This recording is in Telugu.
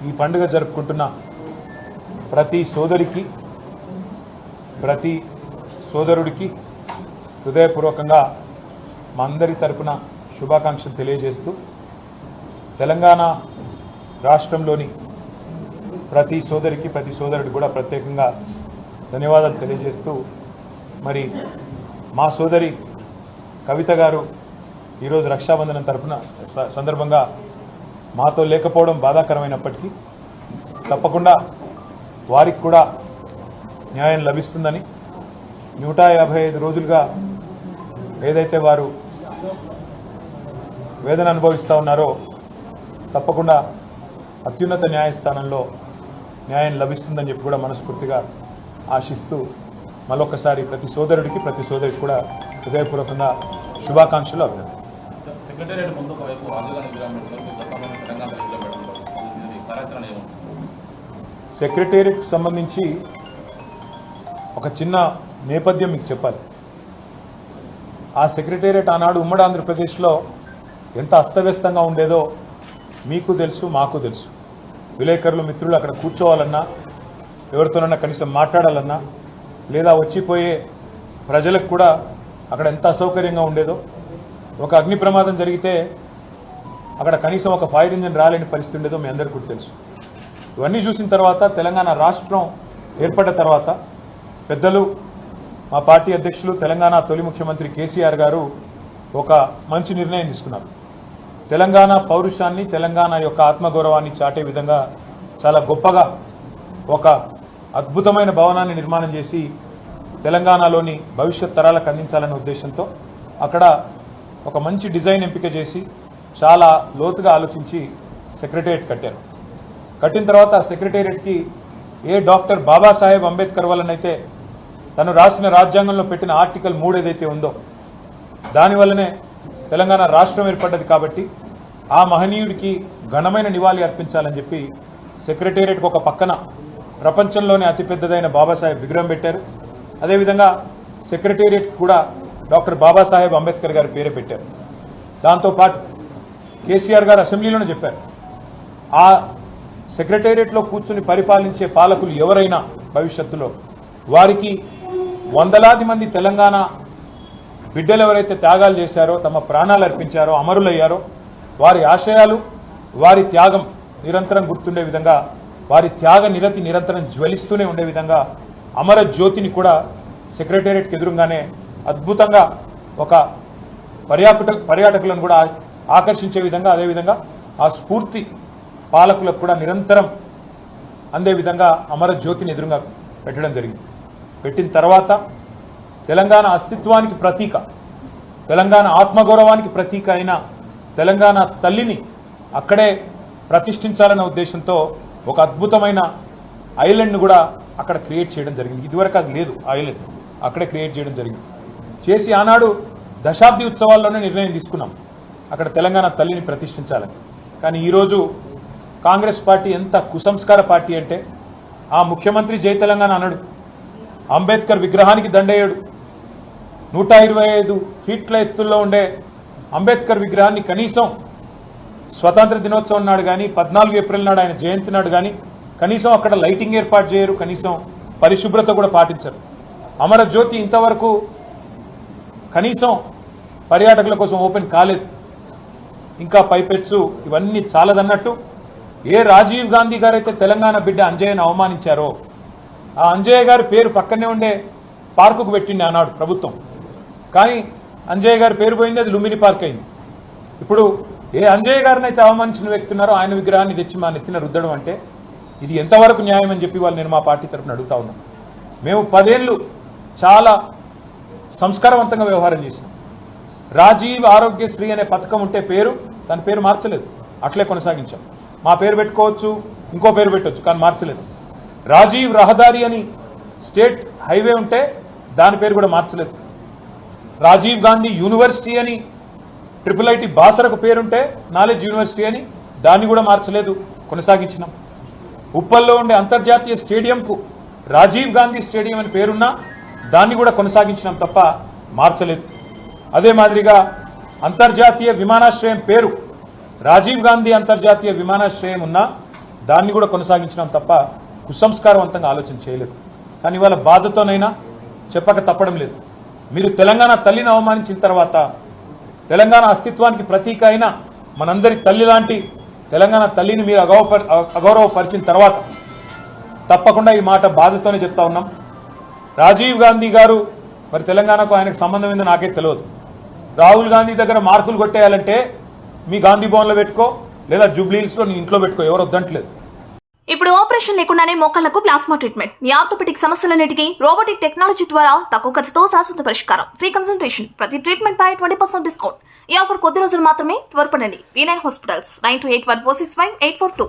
ఈ పండుగ జరుపుకుంటున్న ప్రతి సోదరికి ప్రతి సోదరుడికి హృదయపూర్వకంగా మా అందరి తరపున శుభాకాంక్షలు తెలియజేస్తూ తెలంగాణ రాష్ట్రంలోని ప్రతి సోదరికి ప్రతి సోదరుడికి కూడా ప్రత్యేకంగా ధన్యవాదాలు తెలియజేస్తూ మరి మా సోదరి కవిత గారు ఈరోజు రక్షాబంధనం తరపున సందర్భంగా మాతో లేకపోవడం బాధాకరమైనప్పటికీ తప్పకుండా వారికి కూడా న్యాయం లభిస్తుందని 155 రోజులుగా ఏదైతే వారు వేదన అనుభవిస్తూ ఉన్నారో తప్పకుండా అత్యున్నత న్యాయస్థానంలో న్యాయం లభిస్తుందని చెప్పి కూడా మనస్ఫూర్తిగా ఆశిస్తూ మరొకసారి ప్రతి సోదరుడికి ప్రతి సోదరికి కూడా హృదయపూర్వకంగా శుభాకాంక్షలు అభినందనలు. సెక్రటేరియట్ సంబంధించి ఒక చిన్న నేపథ్యం మీకు చెప్పాలి. ఆ సెక్రటేరియట్ ఆనాడు ఉమ్మడి ఆంధ్రప్రదేశ్లో ఎంత అస్తవ్యస్తంగా ఉండేదో మీకు తెలుసు, మాకు తెలుసు. విలేకరులు మిత్రులు అక్కడ కూర్చోవాలన్నా, ఎవరితోనన్నా కనీసం మాట్లాడాలన్నా, లేదా వచ్చిపోయే ప్రజలకు కూడా అక్కడ ఎంత అసౌకర్యంగా ఉండేదో. ఒక అగ్ని ప్రమాదం జరిగితే అక్కడ కనీసం ఒక ఫైర్ ఇంజిన్ రాలేని పరిస్థితి ఉండేదో మీ అందరికీ కూడా తెలుసు. ఇవన్నీ చూసిన తర్వాత తెలంగాణ రాష్ట్రం ఏర్పడ్డ తర్వాత పెద్దలు మా పార్టీ అధ్యక్షులు తెలంగాణ తొలి ముఖ్యమంత్రి కేసీఆర్ గారు ఒక మంచి నిర్ణయం తీసుకున్నారు. తెలంగాణ పౌరుషాన్ని, తెలంగాణ యొక్క ఆత్మగౌరవాన్ని చాటే విధంగా చాలా గొప్పగా ఒక అద్భుతమైన భవనాన్ని నిర్మాణం చేసి తెలంగాణలోని భవిష్యత్ తరాలకు అందించాలనే ఉద్దేశంతో అక్కడ ఒక మంచి డిజైన్ ఎంపిక చేసి చాలా లోతుగా ఆలోచించి సెక్రటేరియట్ కట్టారు. కట్టిన తర్వాత ఆ సెక్రటేరియట్కి ఏ డాక్టర్ బాబాసాహెబ్ అంబేద్కర్ వల్లనైతే తను రాసిన రాజ్యాంగంలో పెట్టిన ఆర్టికల్ 3 ఏదైతే ఉందో దానివల్లనే తెలంగాణ రాష్ట్రం ఏర్పడ్డది. కాబట్టి ఆ మహనీయుడికి ఘనమైన నివాళి అర్పించాలని చెప్పి సెక్రటేరియట్కి ఒక పక్కన ప్రపంచంలోనే అతిపెద్దదైన బాబాసాహెబ్ విగ్రహం పెట్టారు. అదేవిధంగా సెక్రటేరియట్కి కూడా డాక్టర్ బాబాసాహెబ్ అంబేద్కర్ గారి పేరే పెట్టారు. దాంతోపాటు కేసీఆర్ గారు అసెంబ్లీలోనే చెప్పారు, ఆ సెక్రటేరియట్లో కూర్చుని పరిపాలించే పాలకులు ఎవరైనా భవిష్యత్తులో వారికి వందలాది మంది తెలంగాణ బిడ్డలు ఎవరైతే త్యాగాలు చేశారో, తమ ప్రాణాలు అర్పించారో, అమరులయ్యారో వారి ఆశయాలు, వారి త్యాగం నిరంతరం గుర్తుండే విధంగా, వారి త్యాగ నిరతి నిరంతరం జ్వలిస్తూనే ఉండే విధంగా అమర జ్యోతిని కూడా సెక్రటేరియట్కి ఎదురుగానే అద్భుతంగా ఒక పర్యాటకులను కూడా ఆకర్షించే విధంగా, అదేవిధంగా ఆ స్ఫూర్తి పాలకులకు కూడా నిరంతరం అందే విధంగా అమర జ్యోతిని ఎదురుగా పెట్టడం జరిగింది. పెట్టిన తర్వాత తెలంగాణ అస్తిత్వానికి ప్రతీక, తెలంగాణ ఆత్మగౌరవానికి ప్రతీక అయిన తెలంగాణ తల్లిని అక్కడే ప్రతిష్ఠించాలన్న ఉద్దేశంతో ఒక అద్భుతమైన ఐలాండ్ను కూడా అక్కడ క్రియేట్ చేయడం జరిగింది. ఇదివరకు అది లేదు, ఐలాండ్ అక్కడే క్రియేట్ చేయడం జరిగింది. చేసి ఆనాడు దశాబ్ది ఉత్సవాల్లోనే నిర్ణయం తీసుకున్నాం అక్కడ తెలంగాణ తల్లిని ప్రతిష్ఠించాలని. కానీ ఈరోజు కాంగ్రెస్ పార్టీ ఎంత కుసంస్కార పార్టీ అంటే, ఆ ముఖ్యమంత్రి జై తెలంగాణ అన్నాడు, అంబేద్కర్ విగ్రహానికి దండేయడు, 125 ఫీట్ల ఎత్తుల్లో ఉండే అంబేద్కర్ విగ్రహాన్ని కనీసం స్వతంత్ర దినోత్సవం నాడు కానీ 14 ఏప్రిల్ నాడు ఆయన జయంతి నాడు కానీ కనీసం అక్కడ లైటింగ్ ఏర్పాటు చేయరు, కనీసం పరిశుభ్రత కూడా పాటించరు. అమరజ్యోతి ఇంతవరకు కనీసం పర్యాటకుల కోసం ఓపెన్ కాలేదు. ఇంకా పైపెచ్చు ఇవన్నీ చాలదన్నట్టు ఏ రాజీవ్ గాంధీ గారైతే తెలంగాణ బిడ్డ అంజయ్యను అవమానించారో ఆ అంజయ్య గారి పేరు పక్కనే ఉండే పార్కుకు పెట్టింది ఆనాడు ప్రభుత్వం. కానీ అంజయ్య గారి పేరు పోయింది, అది లుంబిని పార్క్ అయింది. ఇప్పుడు ఏ అంజయ్య గారిని అయితే అవమానించిన వ్యక్తి ఉన్నారో ఆయన విగ్రహాన్ని తెచ్చి మా నెత్తిన రుద్దడం అంటే ఇది ఎంతవరకు న్యాయం అని చెప్పి వాళ్ళు నేను మా పార్టీ తరఫున అడుగుతా ఉన్నాం. మేము 10 ఏళ్ళు చాలా సంస్కారవంతంగా వ్యవహారం చేసినాం. రాజీవ్ ఆరోగ్యశ్రీ అనే పథకం ఉంటే దాని పేరు మార్చలేదు, అట్లే కొనసాగించాం. మా పేరు పెట్టుకోవచ్చు, ఇంకో పేరు పెట్టవచ్చు, కానీ మార్చలేదు. రాజీవ్ రహదారి అని స్టేట్ హైవే ఉంటే దాని పేరు కూడా మార్చలేదు. రాజీవ్ గాంధీ యూనివర్సిటీ అని IIIT బాసరకు పేరుంటే నాలెడ్జ్ యూనివర్సిటీ అని దాన్ని కూడా మార్చలేదు, కొనసాగించినాం. ఉప్పల్లో ఉండే అంతర్జాతీయ స్టేడియంకు రాజీవ్ గాంధీ స్టేడియం అని పేరున్నా దాన్ని కూడా కొనసాగించినాం తప్ప మార్చలేదు. అదే మాదిరిగా అంతర్జాతీయ విమానాశ్రయం పేరు రాజీవ్ గాంధీ అంతర్జాతీయ విమానాశ్రయం ఉన్నా దాన్ని కూడా కొనసాగించినాం తప్ప కుసంస్కారవంతంగా ఆలోచన చేయలేదు. కానీ ఇవాళ బాధతోనైనా చెప్పక తప్పడం లేదు. మీరు తెలంగాణ తల్లిని అవమానించిన తర్వాత, తెలంగాణ అస్తిత్వానికి ప్రతీక అయిన మనందరి తల్లి లాంటి తెలంగాణ తల్లిని మీరు అగౌరవపరిచిన తర్వాత తప్పకుండా ఈ మాట బాధతోనే చెప్తా ఉన్నాం. రాజీవ్ గాంధీ గారు మరి తెలంగాణకు ఆయనకు సంబంధం ఏందో నాకే తెలియదు. రాహుల్ గాంధీ దగ్గర మార్కులు కొట్టేయాలంటే మీ గాంధీ భవన్లో పెట్టుకో, లేదా జూబ్లీహిల్స్లో నీ ఇంట్లో పెట్టుకో, ఎవరు వద్దంటలేదు. ఇప్పుడు ఆపరేషన్ లేకుండానే మోకాళ్లకు ప్లాస్మా ట్రీట్మెంట్. మీ ఆర్థోపెటిక్ సమస్యలన్నిటికీ రోబోటిక్ టెక్నాలజీ ద్వారా తక్కువ ఖర్చుతో శాశ్వత పరిష్కారం. Free consultation. ప్రతి ట్రీట్మెంట్ పై 20% డిస్కౌంట్. ఈ ఆఫర్ కొద్ది రోజులు మాత్రమే. త్వరపడండి. V9 hospitals 9281465842.